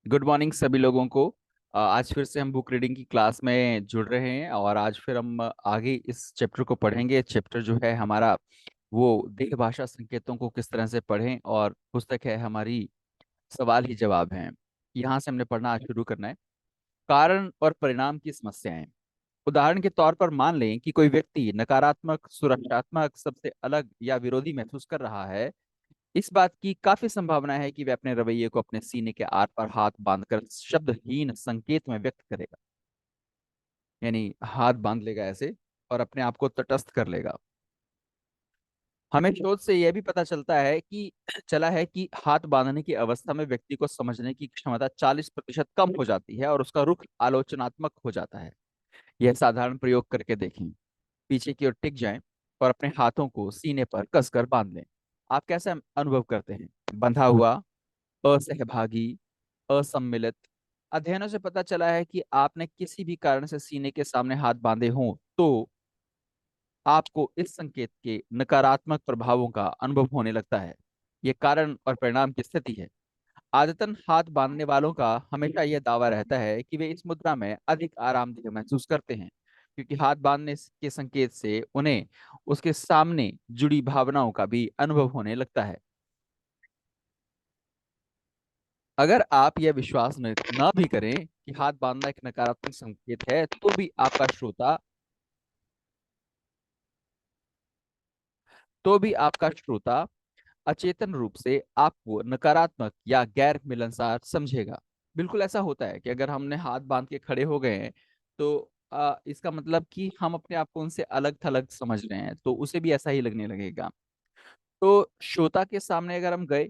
Good morning सभी लोगों को। आज फिर से हम बुक रीडिंग की क्लास में जुड़ रहे हैं और आज फिर हम आगे इस चैप्टर को पढ़ेंगे। चैप्टर जो है हमारा वो देह भाषा संकेतों को किस तरह से पढ़ें, और पुस्तक है हमारी सवाल ही जवाब हैं। यहाँ से हमने पढ़ना आज शुरू करना है। कारण और परिणाम की समस्याएं। उदाहरण के तौर पर मान लें कि कोई व्यक्ति नकारात्मक, सुरक्षात्मक, सबसे अलग या विरोधी महसूस कर रहा है। इस बात की काफी संभावना है कि वह अपने रवैये को अपने सीने के आर पार हाथ बांधकर शब्दहीन संकेत में व्यक्त करेगा। यानी हाथ बांध लेगा ऐसे और अपने आप को तटस्थ कर लेगा। हमें शोध से यह भी पता चला है कि हाथ बांधने की अवस्था में व्यक्ति को समझने की क्षमता 40% कम हो जाती है और उसका रुख आलोचनात्मक हो जाता है। यह साधारण प्रयोग करके देखें। पीछे की ओर टिक जाएं और अपने हाथों को सीने पर कसकर बांध लें। आप कैसा अनुभव करते हैं? बंधा हुआ, असहभागी, असम्मिलित? अध्ययनों से पता चला है कि आपने किसी भी कारण से सीने के सामने हाथ बांधे हों तो आपको इस संकेत के नकारात्मक प्रभावों का अनुभव होने लगता है। ये कारण और परिणाम की स्थिति है। आदतन हाथ बांधने वालों का हमेशा यह दावा रहता है कि वे इस मुद्रा में अधिक आरामदेह महसूस करते हैं, क्योंकि हाथ बांधने के संकेत से उन्हें उसके सामने जुड़ी भावनाओं का भी अनुभव होने लगता है। अगर आप यह विश्वास न भी करें कि हाथ बांधना एक नकारात्मक संकेत है, तो भी आपका श्रोता अचेतन रूप से आपको नकारात्मक या गैर मिलनसार समझेगा। बिल्कुल ऐसा होता है कि अगर हमने हाथ बांध के खड़े हो गए हैं तो इसका मतलब कि हम अपने आप को उनसे अलग थलग समझ रहे हैं, तो उसे भी ऐसा ही लगने लगेगा। तो श्रोता के सामने अगर हम गए,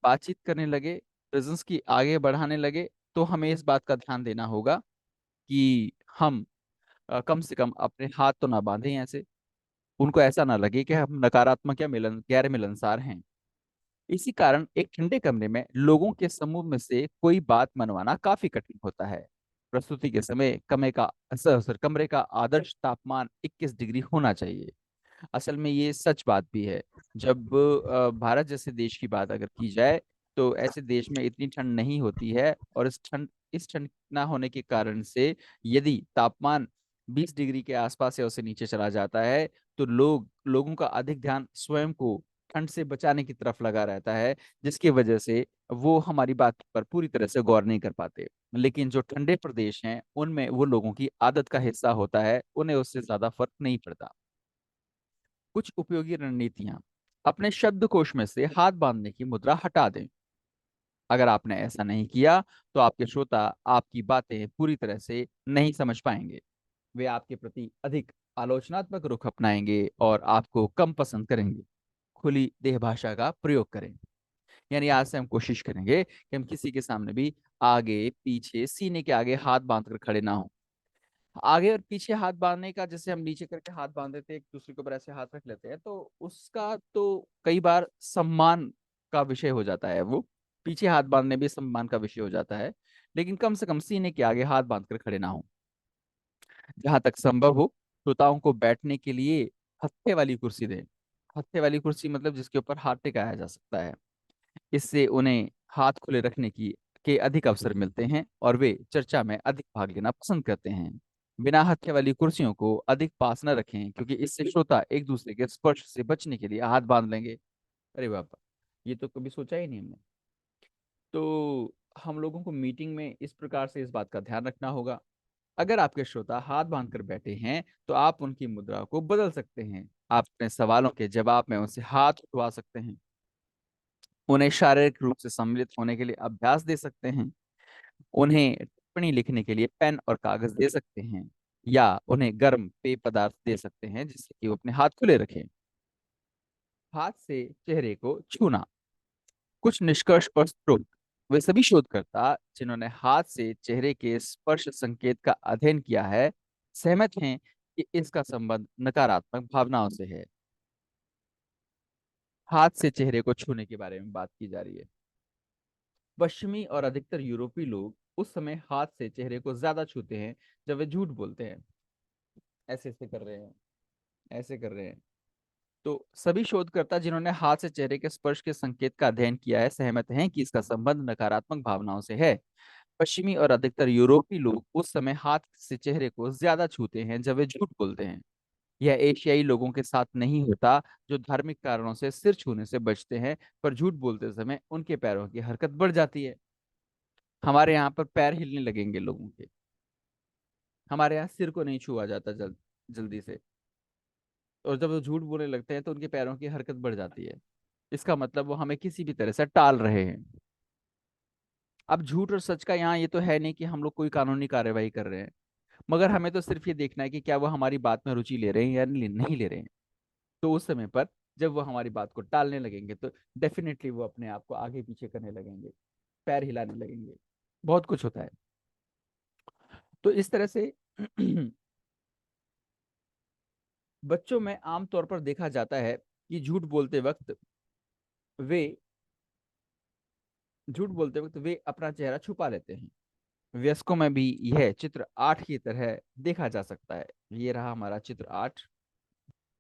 बातचीत करने लगे, प्रेजेंस की आगे बढ़ाने लगे, तो हमें इस बात का ध्यान देना होगा कि हम कम से कम अपने हाथ तो ना बांधें ऐसे, उनको ऐसा ना लगे कि हम नकारात्मक या गैर मिलनसार हैं। इसी कारण एक ठंडे कमरे में लोगों के समूह में से कोई बात मनवाना काफी कठिन होता है। प्रस्तुति के समय कमरे का आदर्श तापमान 21 डिग्री होना चाहिए। असल में ये सच बात भी है। जब भारत जैसे देश की बात अगर की जाए, तो ऐसे देश में इतनी ठंड नहीं होती है, और इस ठंड ना होने के कारण से यदि तापमान 20 डिग्री के आसपास या उससे नीचे चला जाता है, तो लोगों का अधिक ध्यान स्वयं को ठंड से बचाने की तरफ लगा रहता है, जिसकी वजह से वो हमारी बात पर पूरी तरह से गौर नहीं कर पाते। लेकिन जो ठंडे प्रदेश हैं उनमें वो लोगों की आदत का हिस्सा होता है, उन्हें उससे ज्यादा फर्क नहीं पड़ता। कुछ उपयोगी रणनीतियां। अपने शब्दकोश में से हाथ बांधने की मुद्रा हटा दें। अगर आपने ऐसा नहीं किया तो आपके श्रोता आपकी बातें पूरी तरह से नहीं समझ पाएंगे। वे आपके प्रति अधिक आलोचनात्मक रुख अपनाएंगे और आपको कम पसंद करेंगे। खुली देह भाषा का प्रयोग करें। यानी आज से हम कोशिश करेंगे कि हम किसी के सामने भी आगे पीछे सीने के आगे हाथ बांधकर खड़े ना हो। आगे और पीछे हाथ बांधने का, जैसे हम नीचे करके हाथ बांध देते हैं, एक दूसरे के ऊपर ऐसे हाथ रख लेते हैं, तो उसका तो कई बार सम्मान का विषय हो जाता है। वो पीछे हाथ बांधने भी सम्मान का विषय हो जाता है। लेकिन कम से कम सीने के आगे हाथ बांधकर खड़े ना हो। जहां तक संभव हो, श्रोताओं को बैठने के लिए हत्थे वाली कुर्सी दें। हत्थे वाली कुर्सी मतलब जिसके ऊपर हाथ टिकाया जा सकता है। इससे उन्हें हाथ खुले रखने की के अधिक अवसर मिलते हैं और वे चर्चा में अधिक भाग लेना पसंद करते हैं। बिना हत्थे वाली कुर्सियों को अधिक पास न रखें, क्योंकि इससे श्रोता एक दूसरे के स्पर्श से बचने के लिए हाथ बांध लेंगे। अरे बाबा, ये तो कभी सोचा ही नहीं हमने। तो हम लोगों को मीटिंग में इस प्रकार से इस बात का ध्यान रखना होगा। अगर आपके श्रोता हाथ बांधकर बैठे हैं तो आप उनकी मुद्रा को बदल सकते हैं। आप अपने सवालों के जवाब में उनसे हाथ उठवा सकते हैं। उन्हें शारीरिक रूप से सम्मिलित होने के लिए अभ्यास दे सकते हैं। उन्हें टिप्पणी लिखने के लिए पेन और कागज दे सकते हैं, या उन्हें गर्म पेय पदार्थ दे सकते हैं जिससे कि वो अपने हाथ खुले रखें। हाथ से चेहरे को छूना। कुछ निष्कर्ष और स्रोत। वे सभी शोधकर्ता जिन्होंने हाथ से चेहरे के स्पर्श संकेत का अध्ययन किया है सहमत हैं कि इसका संबंध नकारात्मक भावनाओं से है। हाथ से चेहरे को छूने के बारे में बात की जा रही है। पश्चिमी और अधिकतर यूरोपीय लोग उस समय हाथ से चेहरे को ज्यादा छूते हैं जब वे झूठ बोलते हैं। ऐसे ऐसे कर रहे हैं, ऐसे कर रहे हैं। तो सभी शोधकर्ता जिन्होंने हाथ से चेहरे के स्पर्श के संकेत का अध्ययन किया है सहमत हैं कि इसका संबंध नकारात्मक भावनाओं से है। पश्चिमी और अधिकतर यूरोपीय लोग उस समय हाथ से चेहरे को ज्यादा छूते हैं जब वे झूठ बोलते हैं। यह एशियाई लोगों के साथ नहीं होता, जो धार्मिक कारणों से सिर छूने से बचते हैं, पर झूठ बोलते समय उनके पैरों की हरकत बढ़ जाती है। हमारे यहाँ पर पैर हिलने लगेंगे लोगों के, हमारे यहाँ सिर को नहीं छुआ जाता जल्दी से। और जब वो झूठ बोलने लगते हैं तो उनके पैरों की हरकत बढ़ जाती है। इसका मतलब वो हमें किसी भी तरह से टाल रहे हैं। अब झूठ और सच का यहाँ ये तो है नहीं कि हम लोग कोई कानूनी कार्यवाही कर रहे हैं, मगर हमें तो सिर्फ ये देखना है कि क्या वो हमारी बात में रुचि ले रहे हैं या नहीं ले रहे हैं। तो उस समय पर जब वो हमारी बात को टालने लगेंगे तो डेफिनेटली वो अपने आप को आगे पीछे करने लगेंगे, पैर हिलाने लगेंगे, बहुत कुछ होता है। तो इस तरह से बच्चों में आमतौर पर देखा जाता है कि वे झूठ बोलते वक्त वे अपना चेहरा छुपा लेते हैं। वयस्कों में भी यह चित्र 8 की तरह देखा जा सकता है। ये रहा हमारा चित्र 8।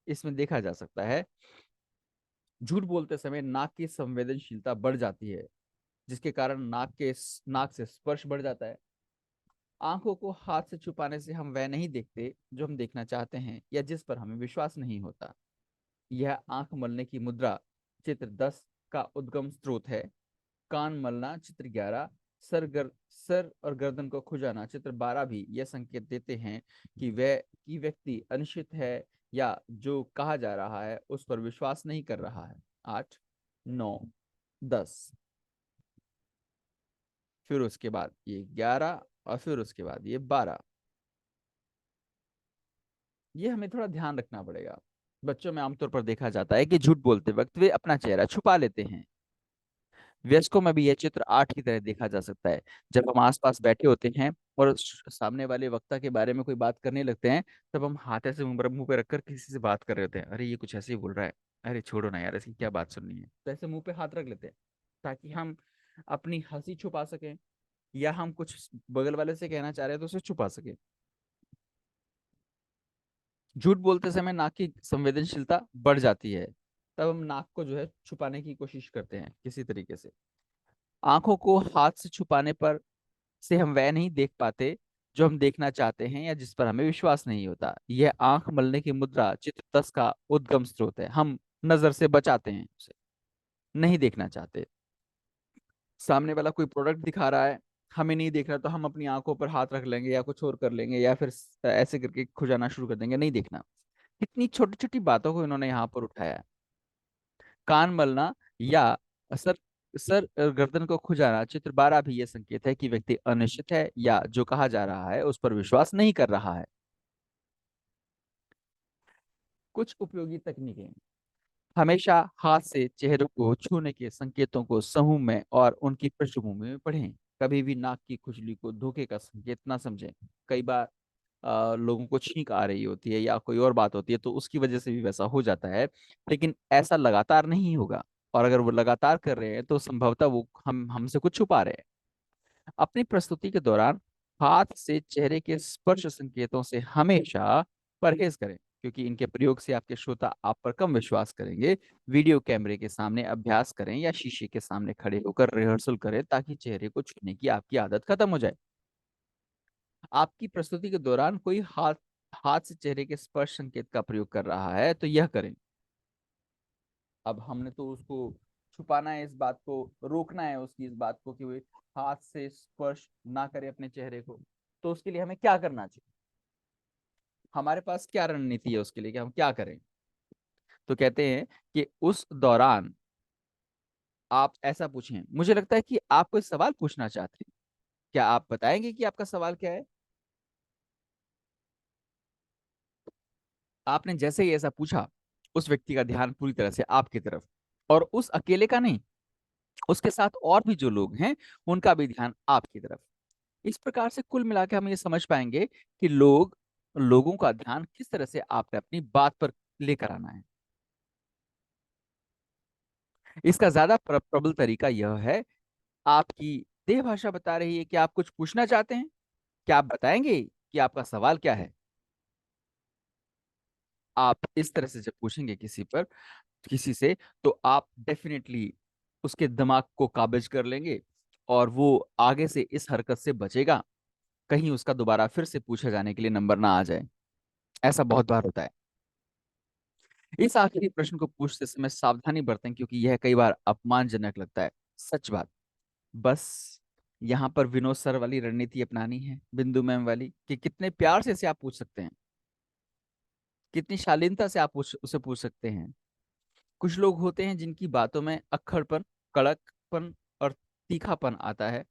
इसमें देखा जा सकता है झूठ बोलते समय नाक की संवेदनशीलता बढ़ जाती है, जिसके कारण नाक से स्पर्श बढ़ जाता है। आंखों को हाथ से छुपाने से हम वह नहीं देखते जो हम देखना चाहते हैं या जिस पर हमें विश्वास नहीं होता। यह आंख मलने की मुद्रा चित्र 10 का उद्गम स्रोत है। कान मलना चित्र 11, सर और गर्दन को खुजाना चित्र 12 भी यह संकेत देते हैं कि व्यक्ति अनिश्चित है या जो कहा जा रहा है उस पर विश्वास नहीं कर रहा है। 8, 9, 10, फिर उसके बाद ये 11 और फिर उसके बाद ये 12। ये हमें थोड़ा ध्यान रखना पड़ेगा। बच्चों में आमतौर पर देखा जाता है कि झूठ बोलते वक्त वे अपना चेहरा छुपा लेते हैं। वयस्कों में भी यह चित्र 8 की तरह देखा जा सकता है। जब हम आसपास बैठे होते हैं और सामने वाले वक्ता के बारे में कोई बात करने लगते हैं, तब हम हाथ ऐसे मुंह पे रखकर किसी से बात कर रहे होते हैं। अरे ये कुछ ऐसे ही बोल रहा है, अरे छोड़ो ना यार, इसकी क्या बात सुननी है, तो ऐसे मुंह पे हाथ रख लेते हैं ताकि हम अपनी हंसी छुपा सकें, या हम कुछ बगल वाले से कहना चाह रहे हैं तो उसे छुपा सके। झूठ बोलते समय नाक की संवेदनशीलता बढ़ जाती है, तब हम नाक को जो है छुपाने की कोशिश करते हैं किसी तरीके से। आंखों को हाथ से छुपाने पर से हम वह नहीं देख पाते जो हम देखना चाहते हैं या जिस पर हमें विश्वास नहीं होता। यह आंख मलने की मुद्रा चित्र 10 का उद्गम स्रोत है। हम नजर से बचाते हैं, उसे नहीं देखना चाहते। सामने वाला कोई प्रोडक्ट दिखा रहा है, हमें नहीं देख रहा, तो हम अपनी आंखों पर हाथ रख लेंगे या कुछ और कर लेंगे, या फिर ऐसे करके खुजाना शुरू कर देंगे, नहीं देखना। कितनी छोटी छोटी बातों को इन्होंने यहाँ पर उठाया है। कान मलना या सर सर गर्दन को खुजाना चित्र 12 भी यह संकेत है कि व्यक्ति अनिश्चित है या जो कहा जा रहा है उस पर विश्वास नहीं कर रहा है। कुछ उपयोगी तकनीकें। हमेशा हाथ से चेहरे को छूने के संकेतों को समूह में और उनकी पृष्ठभूमि में पढ़ें। कभी भी नाक की खुजली को धोखे का संकेत ना समझें। कई बार लोगों को छींक आ रही होती है या कोई और बात होती है तो उसकी वजह से भी वैसा हो जाता है, लेकिन ऐसा लगातार नहीं होगा। और अगर वो लगातार कर रहे हैं तो संभवतः वो हमसे कुछ छुपा रहे हैं। अपनी प्रस्तुति के दौरान हाथ से चेहरे के स्पर्श संकेतों से हमेशा परहेज करें, क्योंकि इनके प्रयोग से आपके श्रोता आप पर कम विश्वास करेंगे। वीडियो कैमरे के सामने अभ्यास करें या शीशे के सामने खड़े होकर रिहर्सल करें ताकि चेहरे को छूने की आपकी आदत खत्म हो जाए। आपकी प्रस्तुति के दौरान कोई हाथ हाथ से चेहरे के स्पर्श संकेत का प्रयोग कर रहा है तो यह करें। अब हमने तो उसको छुपाना है, इस बात को रोकना है, उसकी इस बात को कि वो हाथ से स्पर्श ना करे अपने चेहरे को। तो उसके लिए हमें क्या करना चाहिए, हमारे पास क्या रणनीति है उसके लिए कि हम क्या करें। तो कहते हैं कि उस दौरान आप ऐसा पूछें, मुझे लगता है कि आप कोई सवाल पूछना चाहते हैं, क्या आप बताएंगे कि आपका सवाल क्या है। आपने जैसे ही ऐसा पूछा, उस व्यक्ति का ध्यान पूरी तरह से आपकी तरफ, और उस अकेले का नहीं, उसके साथ और भी जो लोग हैं उनका भी ध्यान आपकी तरफ। इस प्रकार से कुल मिलाकर हम ये समझ पाएंगे कि लोगों का ध्यान किस तरह से आपने अपनी बात पर लेकर आना है। इसका ज्यादा प्रबल तरीका यह है, आपकी देह भाषा बता रही है कि आप कुछ पूछना चाहते हैं। क्या आप बताएंगे कि आपका सवाल क्या है। आप इस तरह से जब पूछेंगे किसी से, तो आप डेफिनेटली उसके दिमाग को काबिज कर लेंगे और वो आगे से इस हरकत से बचेगा, कहीं उसका दोबारा फिर से पूछे जाने के लिए नंबर ना आ जाए। ऐसा बहुत बार होता है। इस आखिरी प्रश्न को पूछते समय सावधानी बरतें, क्योंकि यह कई बार अपमानजनक लगता है। सच बात। बस यहाँ पर विनोद सर वाली रणनीति अपनानी है, बिंदु मैम वाली, कि कितने प्यार से इसे आप पूछ सकते हैं, कितनी शालीनता से आप उसे पूछ सकते हैं। कुछ लोग होते हैं जिनकी बातों में अक्खड़पन, कड़कपन और तीखापन आता है।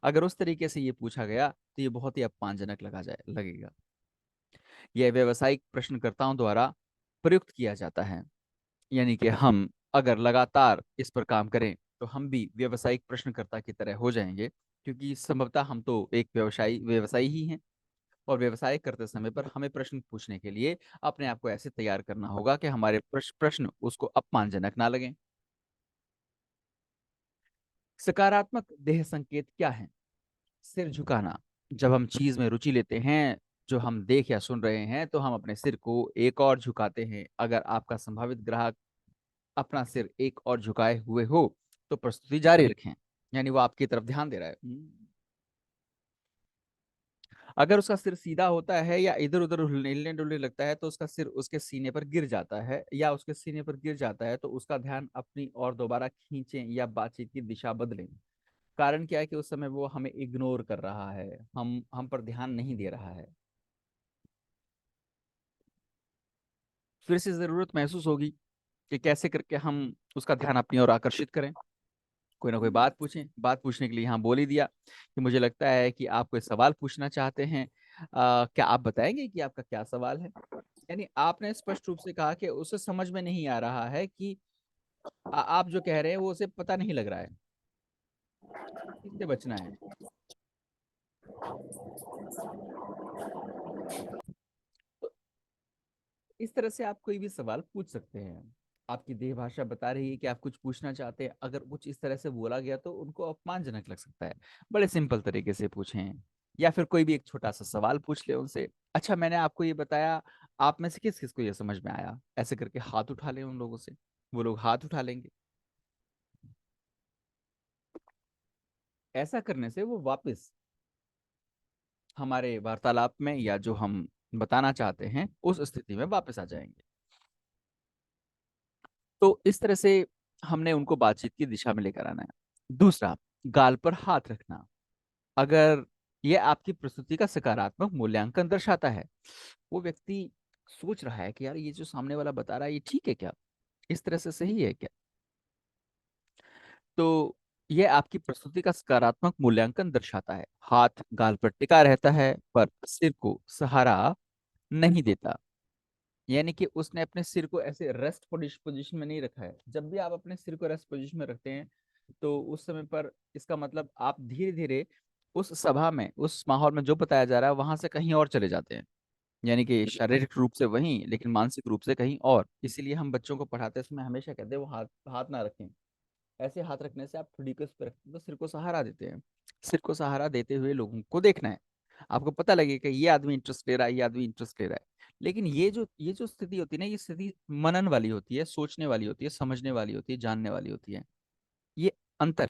अगर उस तरीके से ये पूछा गया तो ये बहुत ही अपमानजनक लगेगा। यह व्यावसायिक प्रश्नकर्ताओं द्वारा प्रयुक्त किया जाता है। यानी कि हम अगर लगातार इस पर काम करें तो हम भी व्यावसायिक प्रश्नकर्ता की तरह हो जाएंगे, क्योंकि संभवतः हम तो एक व्यवसायी ही हैं। और व्यवसाय करते समय पर हमें प्रश्न पूछने के लिए अपने आप को ऐसे तैयार करना होगा कि हमारे प्रश्न उसको अपमानजनक ना लगे। सकारात्मक देह संकेत क्या है? सिर झुकाना। जब हम चीज में रुचि लेते हैं जो हम देख या सुन रहे हैं, तो हम अपने सिर को एक और झुकाते हैं। अगर आपका संभावित ग्राहक अपना सिर एक और झुकाए हुए हो, तो प्रस्तुति जारी रखें। यानी वो आपकी तरफ ध्यान दे रहा है। अगर उसका सिर सीधा होता है या इधर उधर हिलने डुलने लगता है, तो उसका सिर उसके सीने पर गिर जाता है, या उसके सीने पर गिर जाता है तो उसका ध्यान अपनी और दोबारा खींचें या बातचीत की दिशा बदलें। कारण क्या है कि उस समय वो हमें इग्नोर कर रहा है, हम पर ध्यान नहीं दे रहा है। फिर से जरूरत महसूस होगी कि कैसे करके हम उसका ध्यान अपनी ओर आकर्षित करें। कोई ना कोई बात पूछें। बात पूछने के लिए यहाँ बोल ही दिया कि मुझे लगता है कि आप कोई सवाल पूछना चाहते हैं। क्या आप बताएंगे कि आपका क्या सवाल है? यानी आपने स्पष्ट रूप से कहा कि उसे समझ में नहीं आ रहा है कि आप जो कह रहे हैं वो उसे पता नहीं लग रहा है। इससे बचना है। तो इस तरह से आप कोई भी सवाल पूछ सकते हैं। आपकी देह भाषा बता रही है कि आप कुछ पूछना चाहते हैं। अगर कुछ इस तरह से बोला गया तो उनको अपमानजनक लग सकता है। बड़े सिंपल तरीके से पूछें, या फिर कोई भी एक छोटा सा सवाल पूछ ले उनसे। अच्छा, मैंने आपको ये बताया, आप में से किस किस को ये समझ में आया? ऐसे करके हाथ उठा लें उन लोगों से। वो लोग हाथ उठा लेंगे। ऐसा करने से वो वापस हमारे वार्तालाप में, या जो हम बताना चाहते हैं उस स्थिति में वापस आ जाएंगे। तो इस तरह से हमने उनको बातचीत की दिशा में लेकर आना है। दूसरा, गाल पर हाथ रखना। अगर यह आपकी प्रस्तुति का सकारात्मक मूल्यांकन दर्शाता है, वो व्यक्ति सोच रहा है कि यार ये जो सामने वाला बता रहा है ये ठीक है क्या, इस तरह से सही है क्या, तो यह आपकी प्रस्तुति का सकारात्मक मूल्यांकन दर्शाता है। हाथ गाल पर टिका रहता है पर सिर को सहारा नहीं देता। यानी कि उसने अपने सिर को ऐसे रेस्ट पोजीशन में नहीं रखा है। जब भी आप अपने सिर को रेस्ट पोजीशन में रखते हैं, तो उस समय पर इसका मतलब आप धीरे धीरे उस सभा में, उस माहौल में जो बताया जा रहा है वहां से कहीं और चले जाते हैं। यानी कि शारीरिक रूप से वहीं, लेकिन मानसिक रूप से कहीं और। इसीलिए हम बच्चों को पढ़ाते समय हमेशा कहते हैं वो हाथ हाथ ना रखें। ऐसे हाथ रखने से आप थोड़ी को इस पर रखते हैं तो सिर को सहारा देते हैं। सिर को सहारा देते हुए लोगों को देखना है। आपको पता लगे कि ये आदमी इंटरेस्ट ले रहा है, ये आदमी इंटरेस्ट ले रहा है। लेकिन ये जो स्थिति होती है ना, ये स्थिति मनन वाली होती है, सोचने वाली होती है, समझने वाली होती है, जानने वाली होती है। ये अंतर।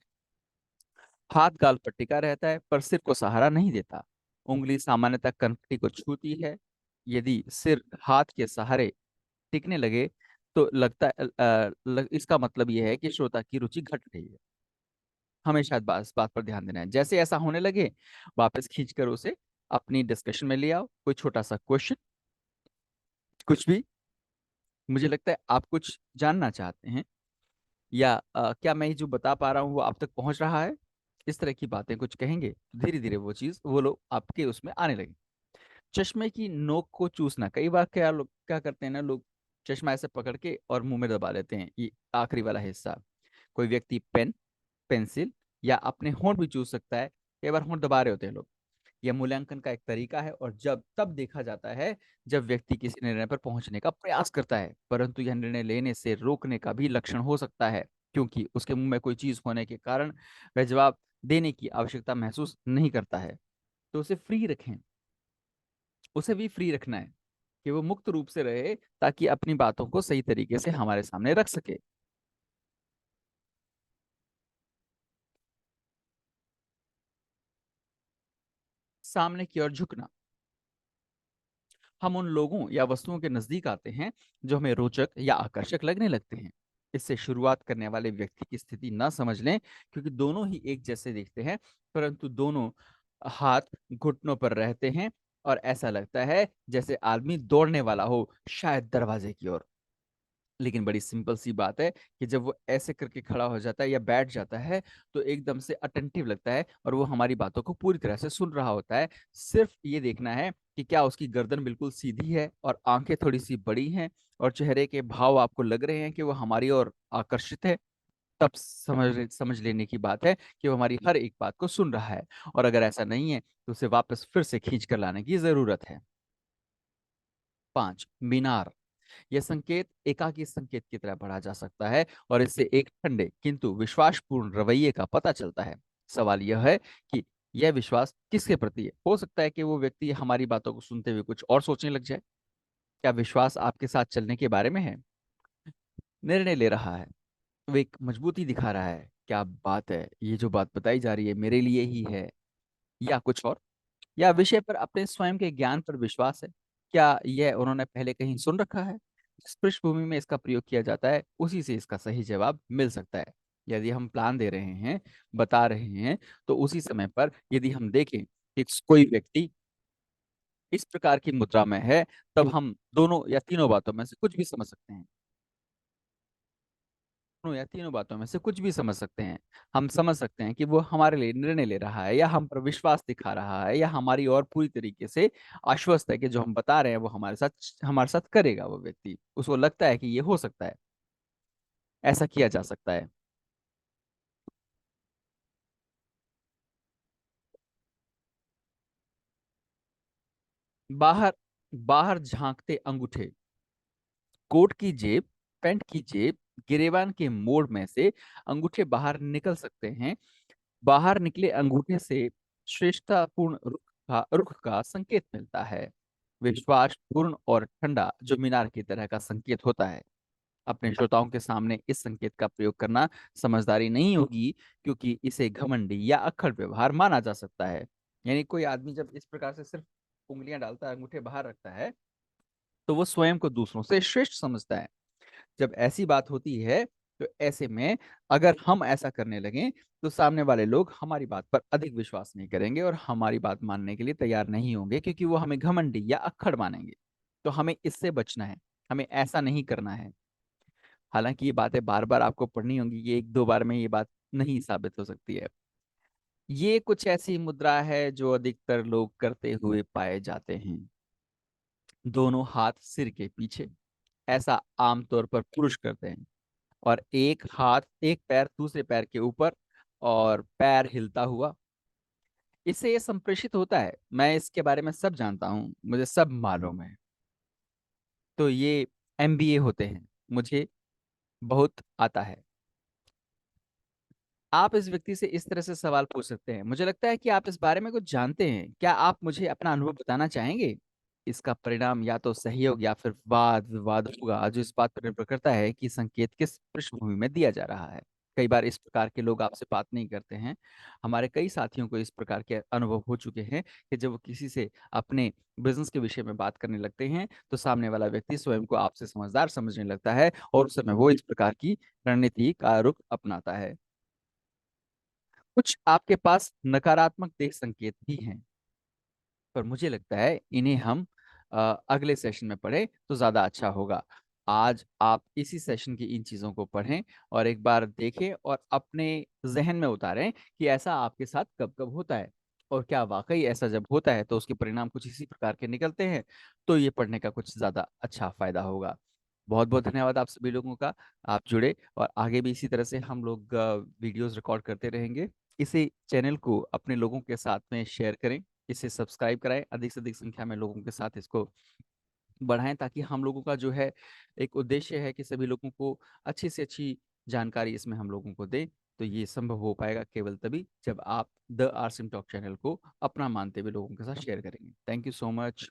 हाथ गाल पर टिका रहता है पर सिर को सहारा नहीं देता। उंगली सामान्यतः कनपटी को छूती है। यदि सिर हाथ के सहारे टिकने लगे तो इसका मतलब यह है कि श्रोता की रुचि घट रही है। हमेशा इस बात पर ध्यान देना है। जैसे ऐसा होने लगे, वापस खींचकर उसे अपनी डिस्कशन में ले आओ। कोई छोटा सा क्वेश्चन, कुछ भी। मुझे लगता है आप कुछ जानना चाहते हैं, या क्या मैं जो बता पा रहा हूँ वो आप तक पहुंच रहा है? इस तरह की बातें कुछ कहेंगे, धीरे धीरे वो लोग आपके उसमें आने लगे। चश्मे की नोक को चूसना। कई बार क्या करते हैं ना लोग, चश्मा ऐसे पकड़ के और मुंह में दबा लेते हैं, ये आखिरी वाला हिस्सा। कोई व्यक्ति पेन, पेंसिल या अपने होंठ भी चूस सकता है। कई बार होंठ दबा रहे होते हैं लोग। यह मूल्यांकन का एक तरीका है, और जब तब देखा जाता है जब व्यक्ति किसी निर्णय पर पहुंचने का प्रयास करता है, परंतु यह निर्णय लेने से रोकने का भी लक्षण हो सकता है, क्योंकि उसके मुंह में कोई चीज होने के कारण वह जवाब देने की आवश्यकता महसूस नहीं करता है। तो उसे फ्री रखें, उसे भी फ्री रखना है। कि वो मुक्त रूप से रहे ताकि अपनी बातों को सही तरीके से हमारे सामने रख सके। सामने की ओर झुकना, हम उन लोगों या वस्तुओं के नजदीक आते हैं जो हमें रोचक या आकर्षक लगने लगते हैं। इससे शुरुआत करने वाले व्यक्ति की स्थिति ना समझ लें, क्योंकि दोनों ही एक जैसे दिखते हैं, परंतु दोनों हाथ घुटनों पर रहते हैं और ऐसा लगता है जैसे आदमी दौड़ने वाला हो, शायद दरवाजे की ओर। लेकिन बड़ी सिंपल सी बात है कि जब वो ऐसे करके खड़ा हो जाता है या बैठ जाता है, तो एकदम से अटेंटिव लगता है और वो हमारी बातों को पूरी तरह से सुन रहा होता है। सिर्फ ये देखना है कि क्या उसकी गर्दन बिल्कुल सीधी है और आंखें थोड़ी सी बड़ी हैं और चेहरे के भाव आपको लग रहे हैं कि वो हमारी ओर आकर्षित है। तब समझ लेने की बात है कि वो हमारी हर एक बात को सुन रहा है। और अगर ऐसा नहीं है तो उसे वापस फिर से खींच कर लाने की जरूरत है। 5, मीनार। यह संकेत एकाकी संकेत की तरह पढ़ा जा सकता है और इससे एक ठंडे किंतु विश्वासपूर्ण रवैये का पता चलता है। सवाल यह है कि यह विश्वास किसके प्रति है। हो सकता है कि वो व्यक्ति हमारी बातों को सुनते हुए कुछ और सोचने लग जाए। क्या विश्वास आपके साथ चलने के बारे में है, निर्णय ले रहा है, वो एक मजबूती दिखा रहा है, क्या बात है, ये जो बात बताई जा रही है मेरे लिए ही है, या कुछ और, या विषय पर अपने स्वयं के ज्ञान पर विश्वास है, क्या यह उन्होंने पहले कहीं सुन रखा है। जिस पृष्ठभूमि में इसका प्रयोग किया जाता है उसी से इसका सही जवाब मिल सकता है। यदि हम प्लान दे रहे हैं, बता रहे हैं, तो उसी समय पर यदि हम देखें कि कोई व्यक्ति इस प्रकार की मुद्रा में है, तब हम दोनों या तीनों बातों में से कुछ भी समझ सकते हैं। दोनों या तीनों बातों में से कुछ भी समझ सकते हैं। हम समझ सकते हैं कि वो हमारे लिए निर्णय ले रहा है या हम पर विश्वास दिखा रहा है या हमारी और पूरी तरीके से आश्वस्त है कि जो हम बता रहे हैं वो हमारे साथ करेगा। वो व्यक्ति, उसको लगता है कि ये हो सकता है, ऐसा किया जा सकता है। बाहर बाहर झांकते अंगूठे, कोट की जेब, पैंट की जेब, गिरेबान के मोड़ में से अंगूठे बाहर निकल सकते हैं। बाहर निकले अंगूठे से श्रेष्ठतापूर्ण रुख का संकेत मिलता है। विश्वास पूर्ण और ठंडा जो मीनार की तरह का संकेत होता है। अपने श्रोताओं के सामने इस संकेत का प्रयोग करना समझदारी नहीं होगी, क्योंकि इसे घमंडी या अक्खड़ व्यवहार माना जा सकता है। यानी कोई आदमी जब इस प्रकार से सिर्फ उंगलियां डालता है, अंगूठे बाहर रखता है, तो वो स्वयं को दूसरों से श्रेष्ठ समझता है। जब ऐसी बात होती है, तो ऐसे में अगर हम ऐसा करने लगें, तो सामने वाले लोग हमारी बात पर अधिक विश्वास नहीं करेंगे और हमारी बात मानने के लिए तैयार नहीं होंगे, क्योंकि वो हमें घमंडी या अक्खड़ मानेंगे। तो हमें इससे बचना है, हमें ऐसा नहीं करना है। हालांकि ये बातें बार बार आपको पढ़नी होंगी, ये एक दो बार में ये बात नहीं साबित हो सकती है। ये कुछ ऐसी मुद्रा है जो अधिकतर लोग करते हुए पाए जाते हैं। दोनों हाथ सिर के पीछे, ऐसा आमतौर पर पुरुष करते हैं, और एक पैर दूसरे पैर के ऊपर और पैर हिलता हुआ। इससे ये संप्रेषित होता है, मैं इसके बारे में सब जानता हूँ, मुझे सब मालूम है। तो ये एमबीए होते हैं, मुझे बहुत आता है। आप इस व्यक्ति से इस तरह से सवाल पूछ सकते हैं, मुझे लगता है कि आप इस बारे में कुछ जानते हैं, क्या आप मुझे अपना अनुभव बताना चाहेंगे। इसका परिणाम या तो सहयोग या फिर वाद विवाद होगा, जो इस बात पर निर्भर करता है कि संकेत किस पृष्ठभूमि में दिया जा रहा है। कई बार इस प्रकार के लोग आपसे बात नहीं करते हैं। हमारे कई साथियों को इस प्रकार के अनुभव हो चुके हैं कि जब वो किसी से अपने बिजनेस के विषय में बात करने लगते हैं, तो सामने वाला व्यक्ति स्वयं को आपसे समझदार समझने लगता है और उस समय वो इस प्रकार की रणनीति का रुख अपनाता है। कुछ आपके पास नकारात्मक देख संकेत भी हैं, पर मुझे लगता है इन्हें हम अगले सेशन में पढ़ें तो ज़्यादा अच्छा होगा। आज आप इसी सेशन की इन चीज़ों को पढ़ें और एक बार देखें और अपने जहन में उतारें कि ऐसा आपके साथ कब कब होता है, और क्या वाकई ऐसा जब होता है तो उसके परिणाम कुछ इसी प्रकार के निकलते हैं। तो ये पढ़ने का कुछ ज़्यादा अच्छा फायदा होगा। बहुत बहुत धन्यवाद आप सभी लोगों का। आप जुड़े, और आगे भी इसी तरह से हम लोग वीडियोस रिकॉर्ड करते रहेंगे। इसी चैनल को अपने लोगों के साथ में शेयर करें, इसे सब्सक्राइब कराएं, अधिक से अधिक संख्या में लोगों के साथ इसको बढ़ाएं, ताकि हम लोगों का जो है एक उद्देश्य है कि सभी लोगों को अच्छी से अच्छी जानकारी इसमें हम लोगों को दें। तो ये संभव हो पाएगा केवल तभी जब आप द आरसिम टॉक चैनल को अपना मानते हुए लोगों के साथ शेयर करेंगे। Thank you so much.